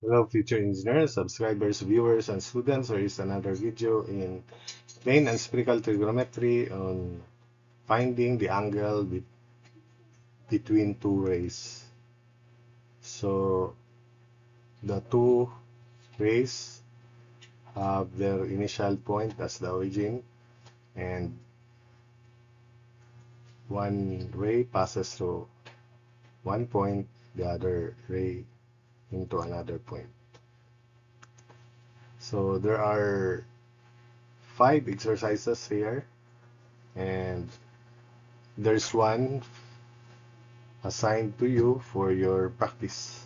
Hello, future engineers, subscribers, viewers, and students. There is another video in plane and spherical trigonometry on finding the angle between two rays. So the two rays have their initial point as the origin, and one ray passes through one point, the other ray into another point. So there are 5 exercises here, and there's one assigned to you for your practice.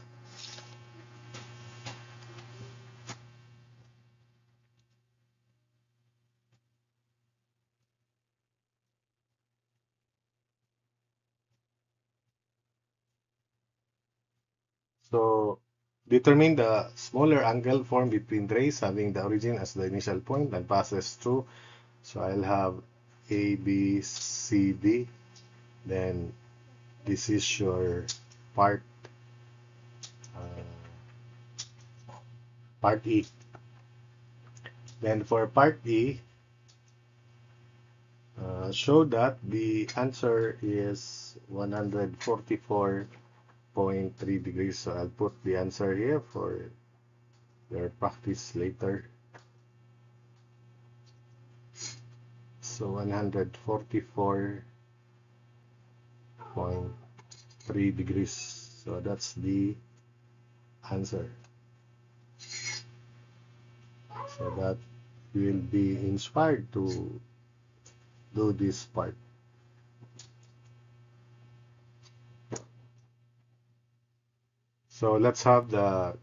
So determine the smaller angle formed between rays having the origin as the initial point and passes through. So I'll have A, B, C, D. Then this is your part uh, part E. Then for part E, show that the answer is 144.3 degrees. So I'll put the answer here for your practice later. So 144.3 degrees. So that's the answer. So that you will be inspired to do this part. So let's have the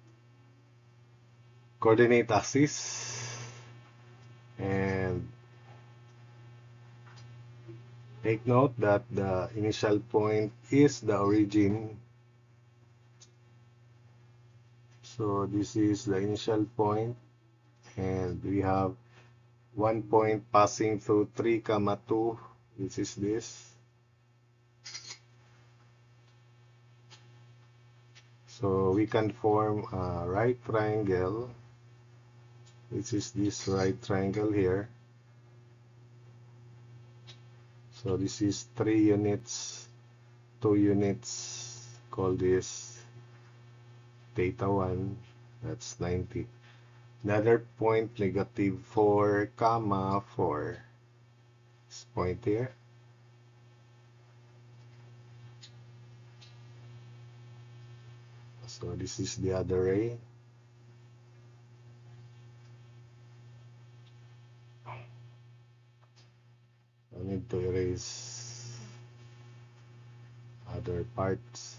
coordinate axis, and take note that the initial point is the origin. So this is the initial point, and we have one point passing through 3, 2, which is this. So we can form a right triangle, which is this right triangle here. So this is 3 units, 2 units, call this theta 1, that's 90. Another point, negative 4, comma 4. This point here. So this is the other ray. I need to erase other parts.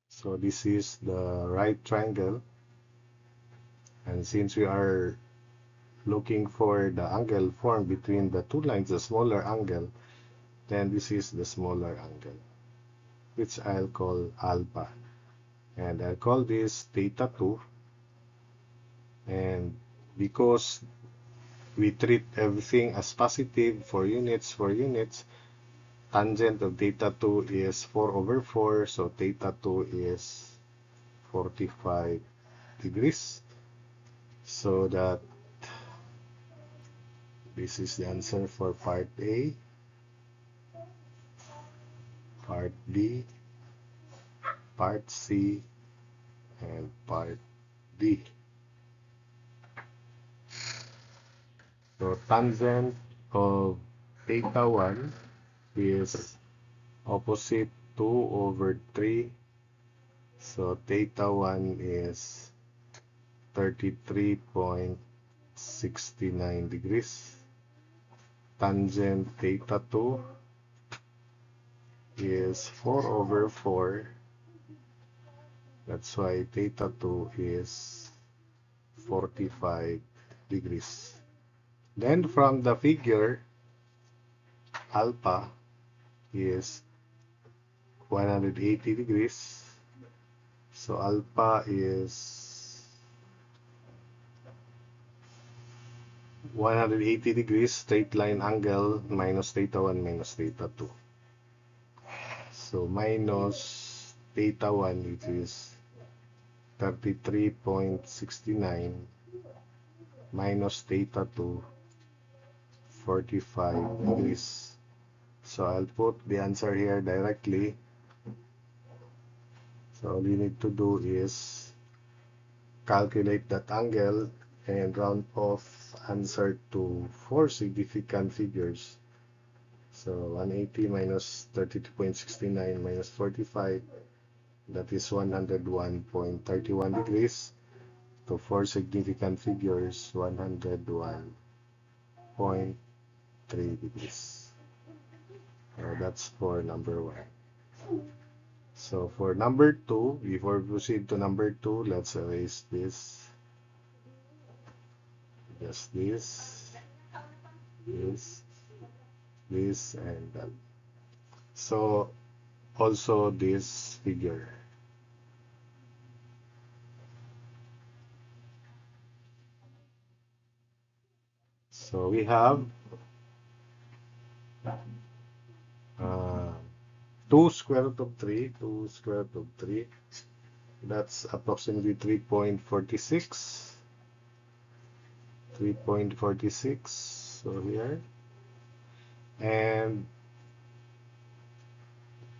So this is the right triangle, and since we are looking for the angle formed between the two lines, the smaller angle, then this is the smaller angle, which I'll call alpha. And I'll call this theta 2. And because we treat everything as positive for units, tangent of theta 2 is 4 over 4. So theta 2 is 45 degrees. So that this is the answer for part A, part B, part C, and part D. So tangent of theta 1 is opposite 2 over 3. So theta 1 is 33.69 degrees. Tangent theta 2 is 4 over 4. That's why theta 2 is 45 degrees. Then from the figure, alpha is 180 degrees. So alpha is 180 degrees straight line angle minus theta 1 minus theta 2. So minus theta 1, which is 33.69, minus theta 2, 45 degrees. So I'll put the answer here directly. So all you need to do is calculate that angle and round off answer to 4 significant figures. So 180 minus 32.69 minus 45, that is 101.31 degrees. To 4 significant figures, 101.3 degrees. So that's for number 1. So for number 2, before we proceed to number 2, let's erase this. Just this, and that. So also this figure. So we have 2 square root of 3, 2 square root of 3. That's approximately 3.46. 3.46. So here. And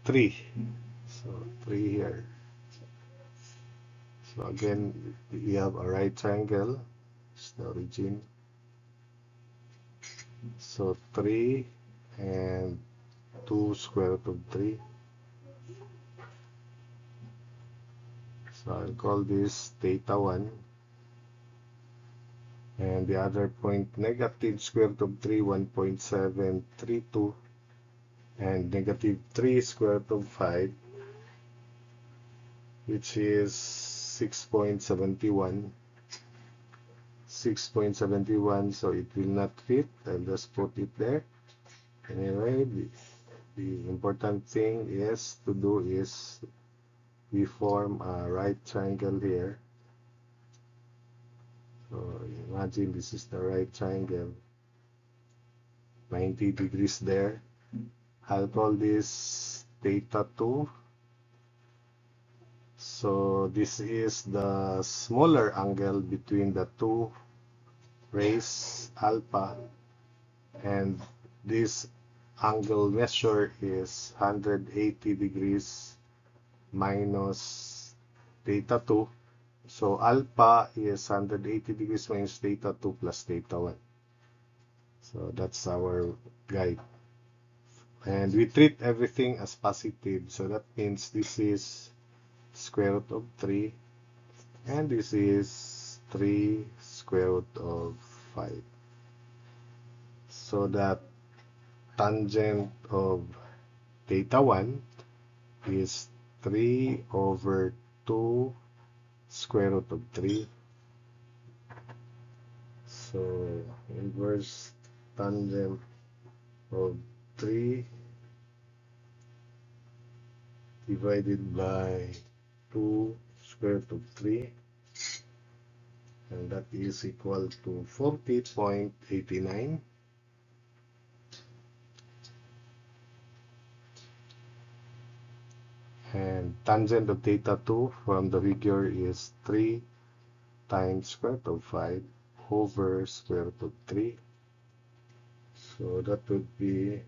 3. So 3 here. So again, we have a right triangle. It's the origin. So 3 and 2 square root of 3. So I'll call this theta 1. And the other point, negative square root of 3, 1.732. And negative 3 square root of 5, which is 6.71. 6.71, so it will not fit. I'll just put it there. Anyway, the important thing is to do is we form a right triangle here. So imagine this is the right triangle, 90 degrees there. I'll call this theta 2. So this is the smaller angle between the two rays, alpha, and this angle measure is 180 degrees minus theta 2. So alpha is 180 degrees minus theta 2 plus theta 1. So that's our guide. And we treat everything as positive. So that means this is square root of 3. And this is 3 square root of 5. So that tangent of theta 1 is 3 over 2 square root of 3. So inverse tangent of 3 divided by 2 square root of 3, and that is equal to 40.89. And tangent of theta 2 from the figure is 3 times square root of 5 over square root of 3. So that would be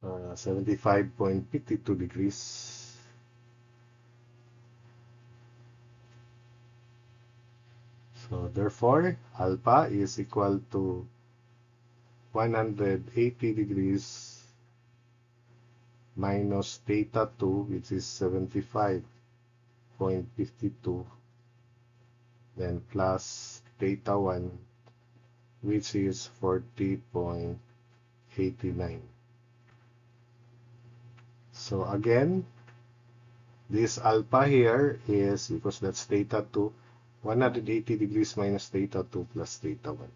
75.52 degrees. So therefore, alpha is equal to 180 degrees minus theta 2, which is 75.52, then plus theta 1, which is 40.89. So again, this alpha here is, because that's theta 2, 180 degrees minus theta 2 plus theta 1.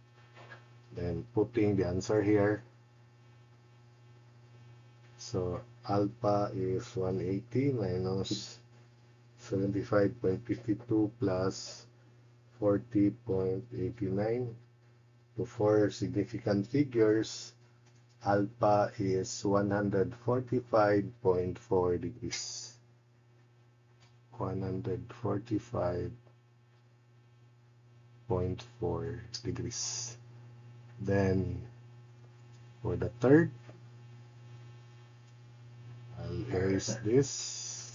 Then putting the answer here. So alpha is 180 minus 75.52 plus 40.89. To four significant figures, alpha is 145.4 degrees. 145.4 degrees. Then for the third, I'll erase this.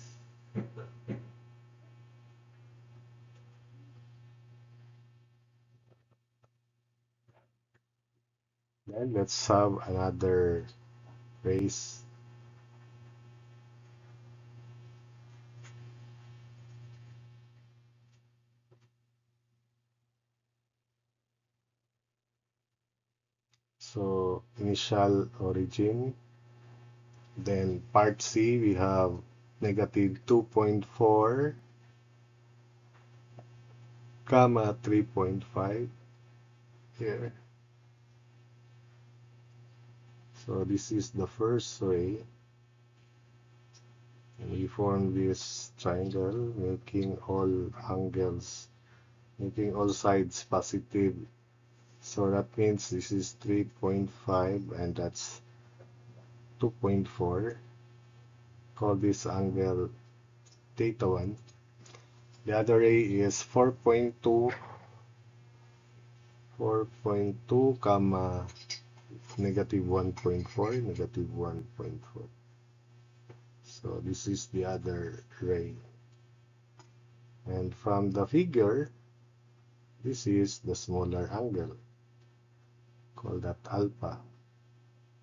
Then let's have another race. So initial origin. Then part C, we have negative 2.4, comma 3.5 here. So this is the first ray. And we form this triangle, making all angles, making all sides positive. So that means this is 3.5 and that's 2.4. Call this angle theta 1. The other ray is 4.2, 4.2, comma negative 1.4, negative 1.4. So this is the other ray. And from the figure, this is the smaller angle. Call that alpha.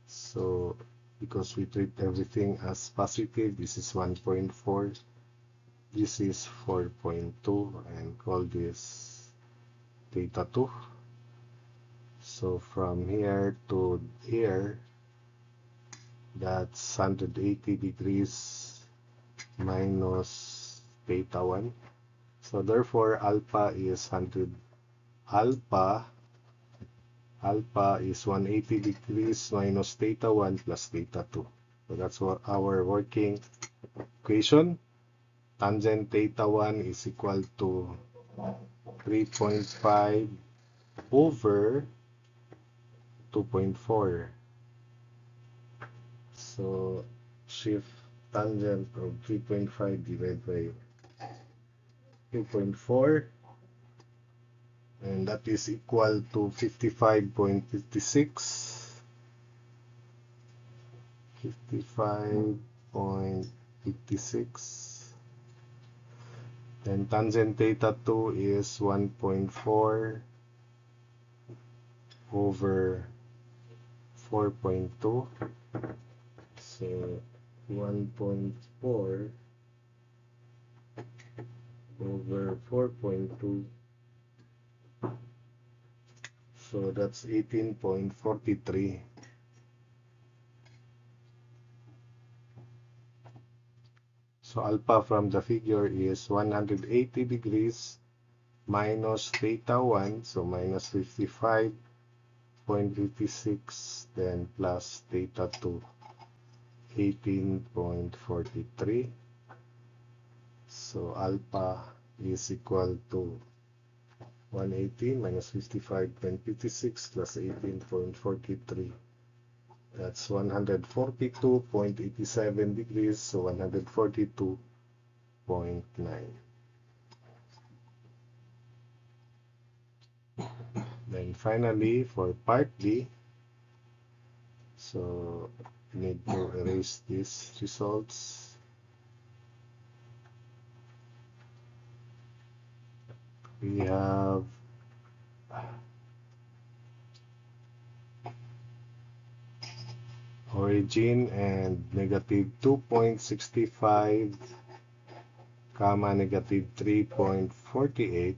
So because we treat everything as positive, this is 1.4, this is 4.2, and call this theta 2. So from here to here, that's 180 degrees minus theta 1. So therefore alpha is 100. Alpha is 180 degrees minus theta 1 plus theta 2. So that's what our working equation. Tangent theta 1 is equal to 3.5 over 2.4. So shift tangent of 3.5 divided by 2.4, and that is equal to 55.56. 55.56. Then tangent theta 2 is 1.4 over 4.2. So 1.4 over 4.2. So that's 18.43. So alpha from the figure is 180 degrees minus theta 1, so minus 55.56, then plus theta 2, 18.43. So alpha is equal to 180 minus 55.56 plus 18.43. That's 142.87 degrees, so 142.9. Then finally, for part D, so you need to erase these results. We have origin and negative 2.65, comma negative 3.48.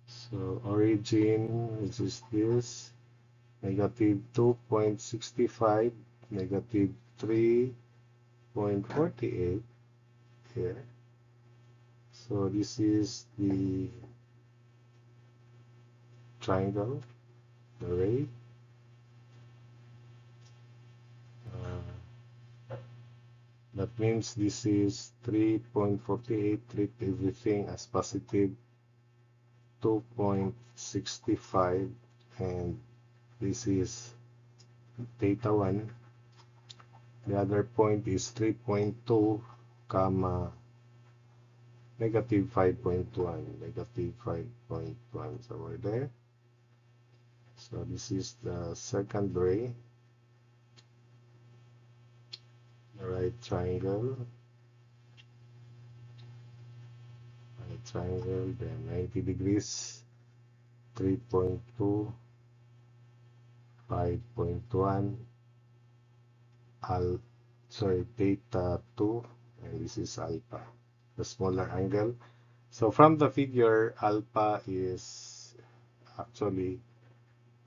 So origin, which is this, negative 2.65, negative 3.48 here. So this is the triangle, the ray. That means this is 3.48, treat everything as positive 2.65, and this is theta 1. The other point is 3.2, comma, negative 5.1, negative 5.1, somewhere there. So this is the second ray, the right triangle, then 90 degrees, 3.2, 5.1, theta 2, and this is alpha, the smaller angle. So from the figure, alpha is actually,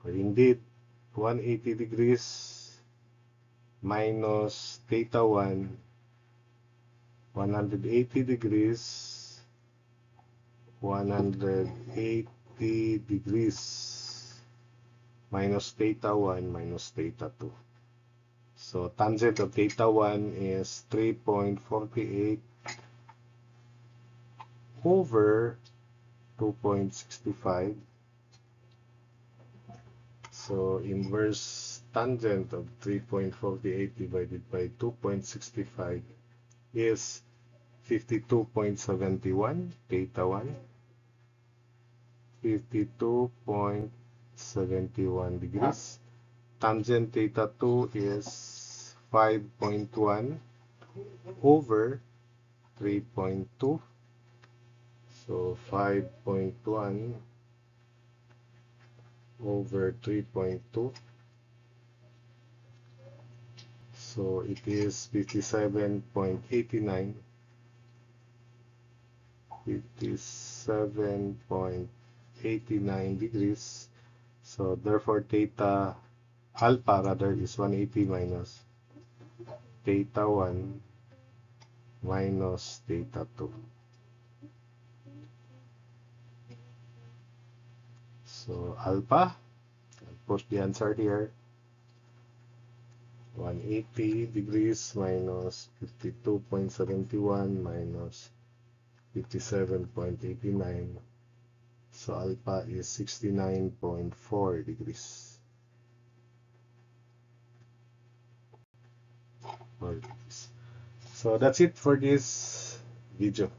or indeed, 180 degrees minus theta 1, 180 degrees, 180 degrees minus theta 1 minus theta 2. So tangent of theta 1 is 3.48 over 2.65. So inverse tangent of 3.48 divided by 2.65 is 52.71, theta 1, 52.71 degrees. Tangent theta 2 is 5.1 over 3.2. So 5.1 over 3.2. So it is 57.89. 57.89 degrees. So therefore alpha rather is 180 minus theta 1 minus theta 2. So alpha, I'll put the answer here, 180 degrees minus 52.71 minus 57.89. So alpha is 69.4 degrees. So that's it for this video.